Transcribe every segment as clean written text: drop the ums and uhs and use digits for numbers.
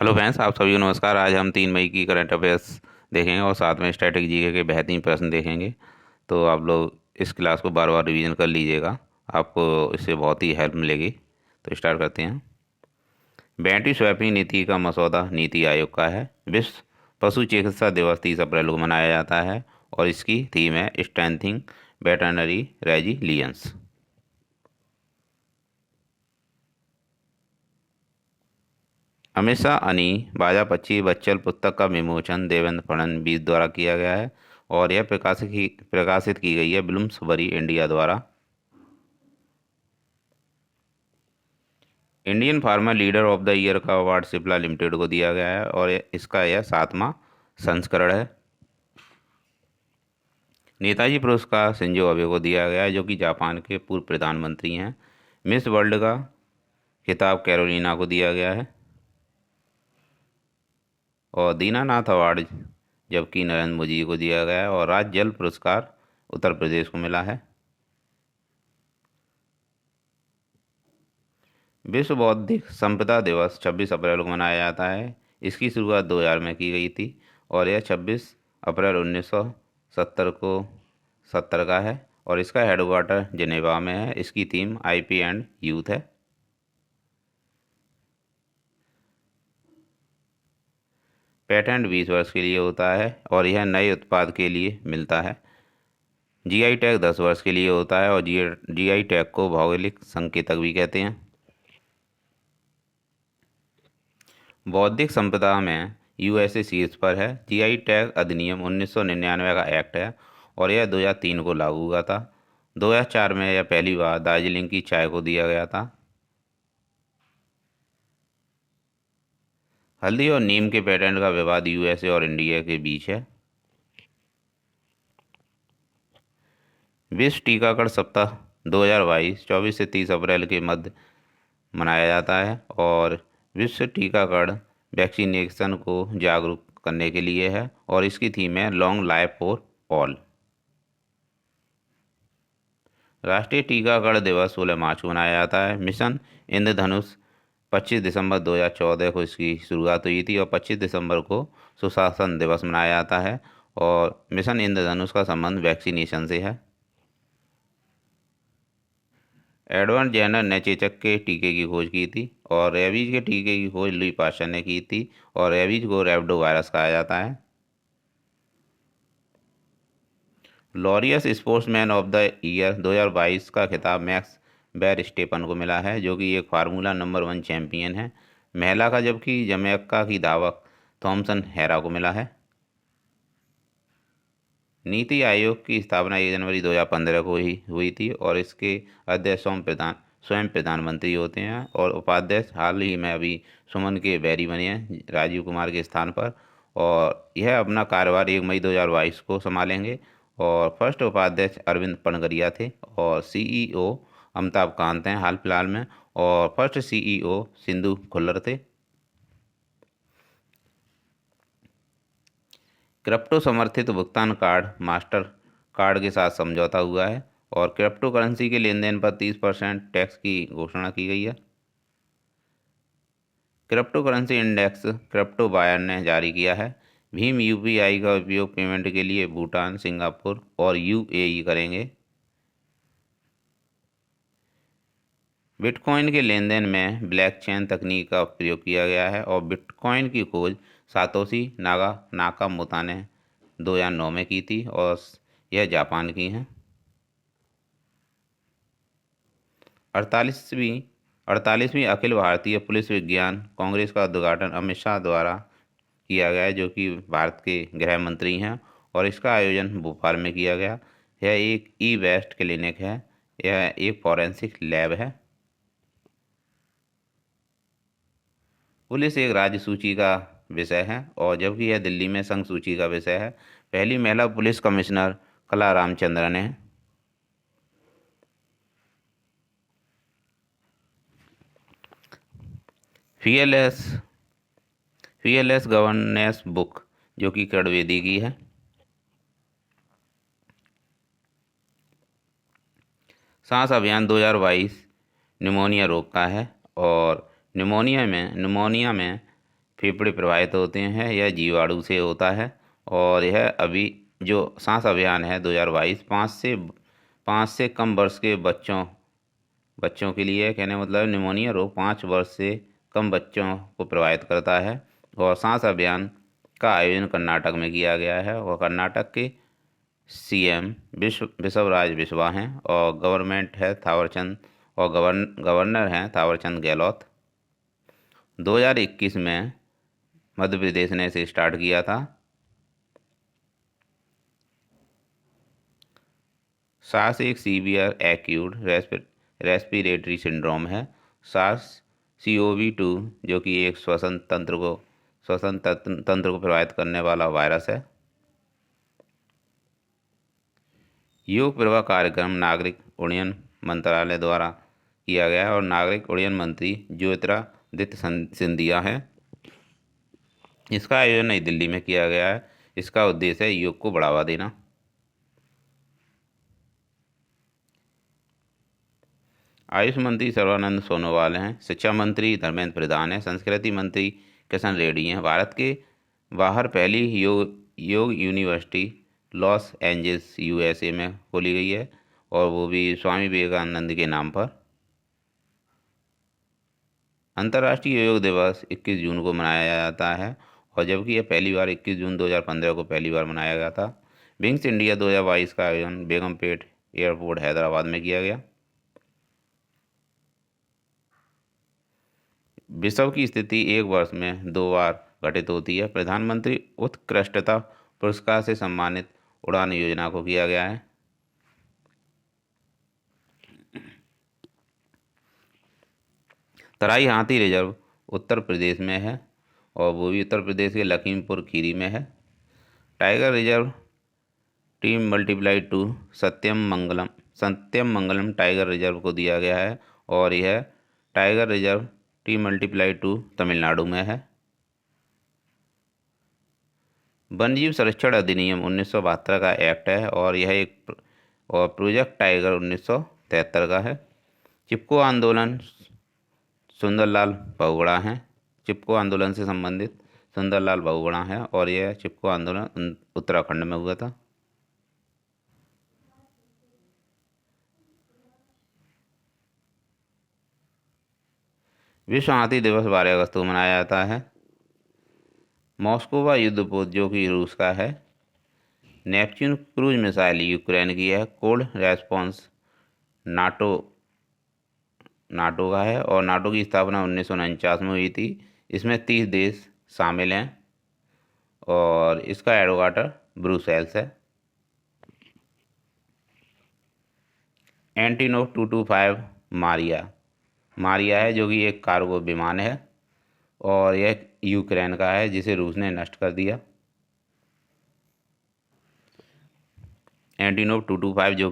Hello friends, आप सभी को नमस्कार। आज हम 3 मई की करंट अफेयर्स देखेंगे और साथ में स्टैटिक जीके के बेहतरीन प्रश्न देखेंगे। तो आप लोग इस क्लास को बार बार रिवीजन कर लीजिएगा, आपको इससे बहुत ही हेल्प मिलेगी। तो स्टार्ट करते हैं। बैंटी स्वैपिंग नीति का मसौदा नीति आयोग का है। विश्व पशु चिकित्सा दिवस 30 अप्रैल को मनाया जाता है और इसकी थीम है स्ट्रेंथिंग वेटरनरी रेजिलियंस। हमेशा अनी बाजा पक्षी बच्चल पुस्तक का विमोचन देवेंद्र फडणवीस द्वारा किया गया है और यह प्रकाशित की गई है ब्लूम्सबरी इंडिया द्वारा। Indian farmer leader of the year का अवार्ड सिप्ला लिमिटेड को दिया गया है और इसका यह 7वां संस्करण है। नेताजी पुरस्कार शिंजो अबे को दिया गया है, जो कि जापान के पूर्व प्रधानमंत्री हैं। मिस वर्ल्ड का खिताब कैरोलिना को दिया गया है और दीनानाथ अवार्ड जबकि नरेंद्र मोदी को दिया गया है और राज्य जल पुरस्कार उत्तर प्रदेश को मिला है। विश्व बौद्धिक संपदा दिवस 26 अप्रैल को मनाया जाता है। इसकी शुरुआत 2000 में की गई थी और यह 26 अप्रैल 1970 का है और इसका हेडक्वार्टर जिनेवा में है। इसकी थीम आईपी एंड यूथ है। पेटेंट 20 वर्ष के लिए होता है और यह नए उत्पाद के लिए मिलता है। जीआई टैग 10 वर्ष के लिए होता है और जीआई टैग को भौगोलिक संकेतक भी कहते हैं। बौद्धिक संपदा में यूएसए शीर्ष पर है। जीआई टैग अधिनियम 1999 का एक्ट है और यह 2003 को लागू हुआ था। 2004 में यह पहली बार दार्जिलिंग की चाय को दिया गया था। हल्दी और नीम के पेटेंट का विवाद यूएसए और इंडिया के बीच है। विश्व टीकाकरण सप्ताह 2022 24 से 30 अप्रैल के मध्य मनाया जाता है और विश्व टीकाकरण वैक्सीनेशन को जागरूक करने के लिए है और इसकी थीम है लॉन्ग लाइफ फॉर ऑल। राष्ट्रीय टीकाकरण दिवस 16 मार्च को मनाया जाता है। मिशन इंद्रधनुष 25 दिसंबर 2014 को इसकी शुरुआत हुई थी और 25 दिसंबर को सुशासन दिवस मनाया जाता है और मिशन इंद्रधनुष का संबंध वैक्सीनेशन से है। एडवर्ड जेनर ने चेचक के टीके की खोज की थी और रेबीज के टीके की खोज लुई पास्चर ने की थी और रेबीज को रेबडो वायरस कहा जाता है। Laureus sportsman of the year 2022 का खिताब मैक्स वेरस्टेपन को मिला है, जो कि एक फार्मूला नंबर 1 चैंपियन है महिला का, जबकि जमैका की धावक थॉमसन हेरा को मिला है। नीति आयोग की स्थापना 1 जनवरी 2015 को ही हुई थी और इसके अध्यक्ष स्वयं प्रधानमंत्री होते हैं और उपाध्यक्ष हाल ही में अभी सुमन के बैरी बने हैं राजीव कुमार के स्थान पर और यह अपना कार्यभार 1 मई 2022 को संभालेंगे। और फर्स्ट उपाध्यक्ष अरविंद पनगरिया थे और सीईओ अमिताभ कांत हैं हाल फिलहाल में, और फर्स्ट सीईओ सिंधु खुल्लर थे। क्रिप्टो समर्थित भुगतान कार्ड मास्टर कार्ड के साथ समझौता हुआ है और क्रिप्टो करेंसी के लेन देन पर 30% टैक्स की घोषणा की गई है। Crypto currency index crypto buyer ने जारी किया है। भीम यूपीआई का उपयोग पेमेंट के लिए भूटान, सिंगापुर और यूएई करेंगे। बिटकॉइन के लेन देन में ब्लॉकचेन तकनीक का प्रयोग किया गया है और बिटकॉइन की खोज सातोशी नाकामोतो ने 2009 में की थी और यह जापान की हैं। 48वीं 48वीं अखिल भारतीय पुलिस विज्ञान कांग्रेस का उद्घाटन अमित शाह द्वारा किया गया है, जो कि भारत के गृह मंत्री हैं और इसका आयोजन भोपाल में किया गया। यह एक ई वेस्ट क्लिनिक है। यह एक फॉरेंसिक लैब है। पुलिस एक राज्य सूची का विषय है और जबकि यह दिल्ली में संघ सूची का विषय है। पहली महिला पुलिस कमिश्नर कला रामचंद्रन है। फीएलएस फीएलएस गवर्नेंस बुक, जो कि कडवेदी की है। सांस अभियान 2022 निमोनिया रोग का है और निमोनिया में फेफड़े प्रभावित होते हैं, यह जीवाणु से होता है। और यह अभी जो सांस अभियान है 2022 5 से कम वर्ष के बच्चों बच्चों के लिए, कहने का मतलब निमोनिया रोग 5 वर्ष से कम बच्चों को प्रभावित करता है। और सांस अभियान का आयोजन कर्नाटक में किया गया है और कर्नाटक के सीएम बिसवराज बिस्वा हैं और गवर्नमेंट है थावरचंद और गवर्नर हैं थावरचंद गहलोत। 2021 में मध्य प्रदेश ने इसे स्टार्ट किया था। सार्स एक सीवियर एक्यूट रेस्पिरेटरी सिंड्रोम है। सार्स CoV-2 जो कि एक श्वसन तंत्र को प्रभावित करने वाला वायरस है। योग प्रवाह कार्यक्रम नागरिक उड्डयन मंत्रालय द्वारा किया गया है और नागरिक उड्डयन मंत्री ज्योतिरादित्य सिंधिया हैं। इसका आयोजन नई दिल्ली में किया गया है। इसका उद्देश्य है योग को बढ़ावा देना। आयुष मंत्री सर्बानंद सोनोवाल हैं। शिक्षा मंत्री धर्मेंद्र प्रधान हैं। संस्कृति मंत्री किशन रेड्डी हैं। भारत के बाहर पहली योग यूनिवर्सिटी लॉस एंजल्स USA में खोली गई है और वो भी स्वामी विवेकानंद के नाम पर। अंतर्राष्ट्रीय योग दिवस 21 जून को मनाया जाता है और जबकि यह पहली बार 21 जून 2015 को पहली बार मनाया गया था। विंग्स इंडिया 2022 का आयोजन बेगमपेट एयरपोर्ट हैदराबाद में किया गया। विश्व की स्थिति एक वर्ष में 2 बार घटित होती है। प्रधानमंत्री उत्कृष्टता पुरस्कार से सम्मानित उड़ान योजना को किया गया है। तराई हाथी रिजर्व उत्तर प्रदेश में है और वो भी उत्तर प्रदेश के लखीमपुर खीरी में है। टाइगर रिजर्व T+2 सत्यम मंगलम टाइगर रिजर्व को दिया गया है और यह टाइगर रिजर्व T+2 तमिलनाडु में है। वन्यजीव संरक्षण अधिनियम 1972 का एक्ट है और यह और प्रोजेक्ट टाइगर 1973 का है। चिपको आंदोलन सुंदरलाल बहुगुणा हैं। चिपको आंदोलन से संबंधित सुंदरलाल बहुगुणा है और यह चिपको आंदोलन उत्तराखंड में हुआ था। विश्व हाथी दिवस 12 अगस्त को मनाया जाता है। मॉस्कोवा युद्धपोत जो कि रूस का है। नेपच्यून क्रूज मिसाइल यूक्रेन की है। कोल्ड रेस्पॉन्स नाटो का है और नाटो की स्थापना 1949 में हुई थी। इसमें 30 देश शामिल हैं और इसका हेडक्वार्टर ब्रुसेल्स है। एंटीनोव 225 मारिया है जो कि एक कार्गो विमान है और यह यूक्रेन का है जिसे रूस ने नष्ट कर दिया। एंटीनोव 225 जो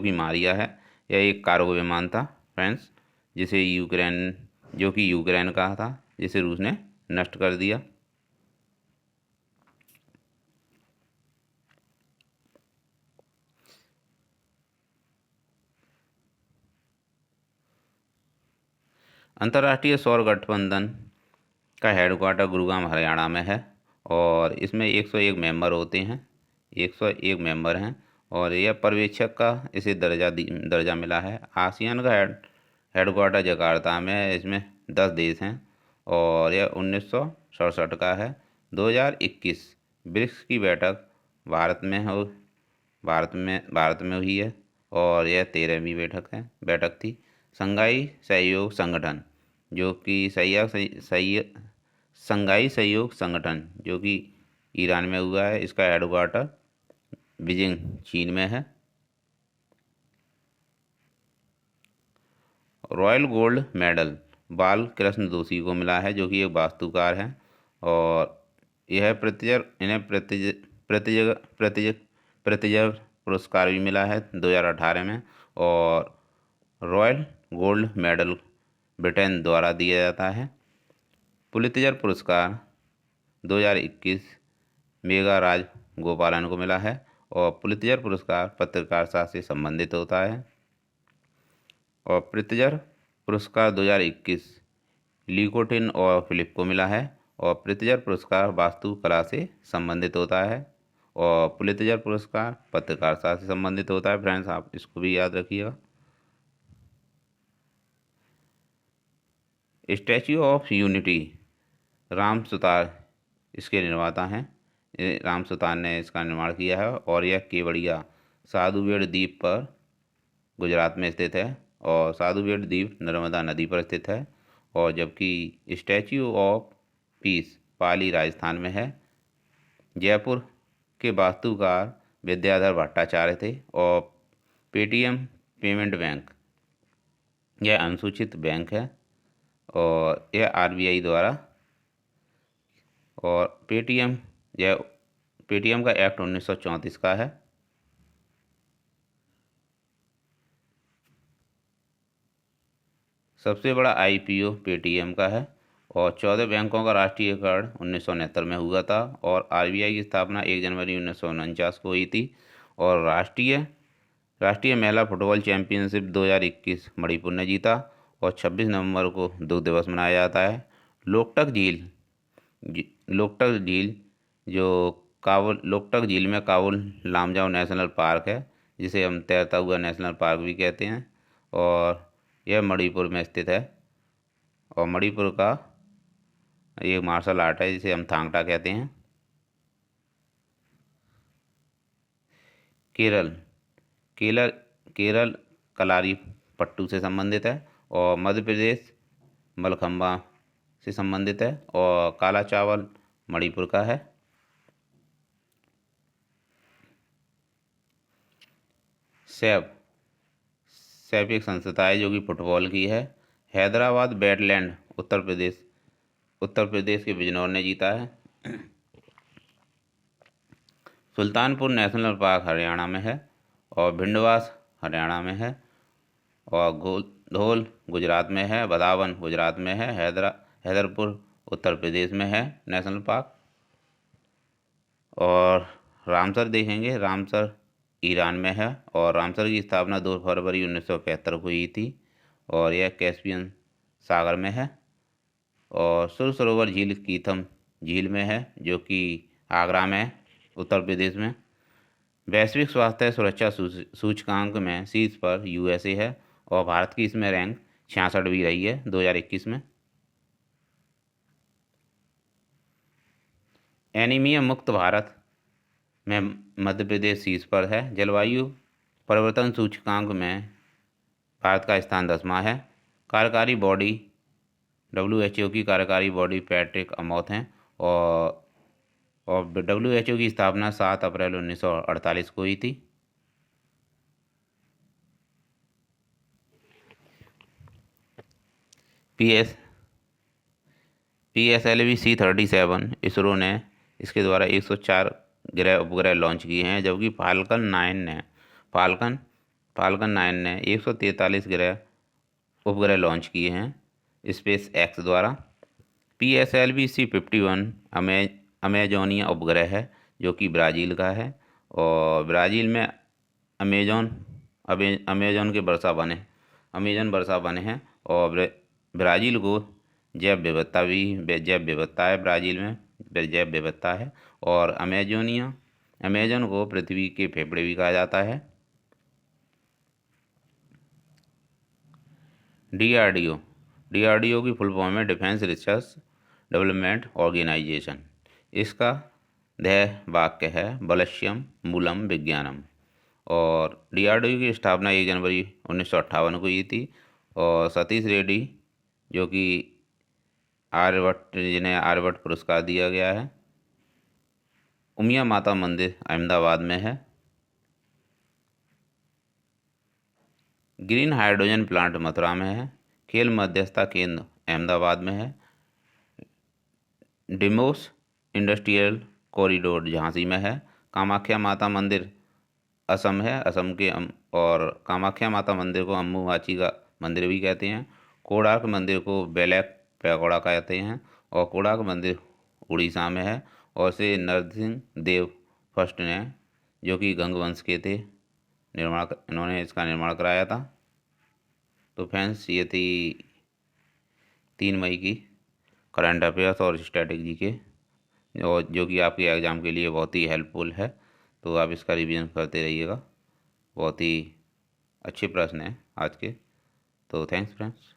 कि मारिया है, यह एक कार्गो विमान था फ्रेंड्स, जिसे यूक्रेन का था जिसे रूस ने नष्ट कर दिया। अंतर्राष्ट्रीय सौर गठबंधन का हेडक्वार्टर गुरुग्राम हरियाणा में है और इसमें 101 मेंबर होते हैं। 101 मेंबर हैं और यह पर्यवेक्षक का इसे दर्जा मिला है। आसियान का हेडक्वार्टर जकार्ता में है। इसमें 10 देश हैं और यह 1967 का है। 2021 ब्रिक्स की बैठक भारत में हुई है और यह 13वीं बैठक थी। शंघाई सहयोग संगठन जो कि शंघाई सहयोग संगठन जो कि ईरान में हुआ है, इसका हेडक्वार्टर बीजिंग चीन में है। रॉयल गोल्ड मेडल बाल कृष्ण दोषी को मिला है जो कि एक वास्तुकार हैं और यह प्रतिजग पुरस्कार भी मिला है 2018 में। और रॉयल गोल्ड मेडल ब्रिटेन द्वारा दिया जाता है। पुलित्जर पुरस्कार 2021 मेघा राजगोपालन को मिला है और पुलित्जर पुरस्कार पत्रकारिता से संबंधित होता है। और पुलित्जर पुरस्कार 2021 लिकोटिन और फिलिप को मिला है और प्रित्जर पुरस्कार वास्तुकला से संबंधित होता है और पुलित्जर पुरस्कार पत्रकारिता से संबंधित होता है। फ्रेंड्स, आप इसको भी याद रखिएगा। Statue of unity, Ram Sutar इसके निर्माता हैं। राम सुतार ने इसका निर्माण किया है और यह केवड़िया साधुबेड़ द्वीप पर गुजरात में स्थित है और साधुबेड़ द्वीप नर्मदा नदी पर स्थित है। और जबकि स्टैच्यू ऑफ पीस पाली राजस्थान में है। जयपुर के वास्तुकार विद्याधर भट्टाचार्य थे। और पेटीएम पेमेंट बैंक, यह अनुसूचित बैंक है और यह आरबीआई द्वारा, और पेटीएम का एक्ट 1934 का है। सबसे बड़ा आईपीओ पेटीएम का है और 14 बैंकों का राष्ट्रीयकरण 1969 में हुआ था और आरबीआई की स्थापना 1 जनवरी 1949 को हुई थी। और राष्ट्रीय महिला फुटबॉल चैंपियनशिप 2021 मणिपुर ने जीता और 26 नवंबर को दुग्ध दिवस मनाया जाता है। लोकटक झील में काबुल लामजाओ नेशनल पार्क है, जिसे हम तैरता हुआ नेशनल पार्क भी कहते हैं और यह मणिपुर में स्थित है। और मणिपुर का एक मार्शल आर्ट है जिसे हम थांग टा कहते हैं। केरल कलारी पट्टू से संबंधित है और मध्य प्रदेश मलखंबा से संबंधित है और काला चावल मणिपुर का है। सैफ एक संस्था है जो कि फुटबॉल की है। हैदराबाद वेटलैंड उत्तर प्रदेश के बिजनौर ने जीता है। सुल्तानपुर नेशनल पार्क हरियाणा में है और भिंडवास हरियाणा में है और धौल गुजरात में है। बदावन गुजरात में है। हैदरपुर उत्तर प्रदेश में है नेशनल पार्क। और रामसर देखेंगे, रामसर ईरान में है और रामसर की स्थापना 2 फरवरी 1975 को हुई थी और यह कैस्पियन सागर में है। और सुर सरोवर झील कीथम झील में है जो कि आगरा में है उत्तर प्रदेश में। वैश्विक स्वास्थ्य सुरक्षा सूचकांक में शीर्ष पर यूएसए है और भारत की इसमें रैंक 66वीं रही है 2021 में। एनीमिया मुक्त भारत में मध्य प्रदेश शीर्ष पर है। जलवायु परिवर्तन सूचकांक में भारत का स्थान 10वां है। कार्यकारी बॉडी WHO की कार्यकारी बॉडी पैट्रिक अमौत हैं और WHO की स्थापना 7 अप्रैल 1948 को हुई थी। PSLV C-37 इसरो ने इसके द्वारा 104 उपग्रह लॉन्च किए हैं, जबकि फाल्कन 9 ने 143 उपग्रह लॉन्च किए हैं स्पेस एक्स द्वारा। PSLV C-51 अमेजोनिया उपग्रह है जो कि ब्राज़ील का है और ब्राज़ील में अमेजोन वर्षा बने हैं और ब्राज़ील को जैव विविधता है। ब्राज़ील में जैव विविधता है और अमेजन को पृथ्वी के फेफड़े भी कहा जाता है। DRDO की फुल फॉर्म है डिफेंस रिसर्च डेवलपमेंट ऑर्गेनाइजेशन। इसका ध्येय वाक्य है बलश्यम मूलम विज्ञानम। और DRDO की स्थापना 1 जनवरी 1958 को हुई थी और सतीश रेड्डी जो कि जिन्हें आर्यभट्ट पुरस्कार दिया गया है। उमिया माता मंदिर अहमदाबाद में है। ग्रीन हाइड्रोजन प्लांट मथुरा में है। खेल मध्यस्थता केंद्र अहमदाबाद में है। डिमोस इंडस्ट्रियल कॉरिडोर झांसी में है। कामाख्या माता मंदिर असम है। असम के और कामाख्या माता मंदिर को अम्बुबाची का मंदिर भी कहते हैं। कोणार्क मंदिर को बेलैक पैगोडा कहते हैं और कोणार्क मंदिर उड़ीसा में है और से नरसिंह देव फर्स्ट ने जो कि गंग वंश के थे इन्होंने इसका निर्माण कराया था। तो फ्रेंड्स, ये थी 3 मई की करंट अफेयर्स और स्टैटिक जीके, और जो कि आपके एग्ज़ाम के लिए बहुत ही हेल्पफुल है। तो आप इसका रिवीजन करते रहिएगा। बहुत ही अच्छे प्रश्न हैं आज के। तो थैंक्स फ्रेंड्स।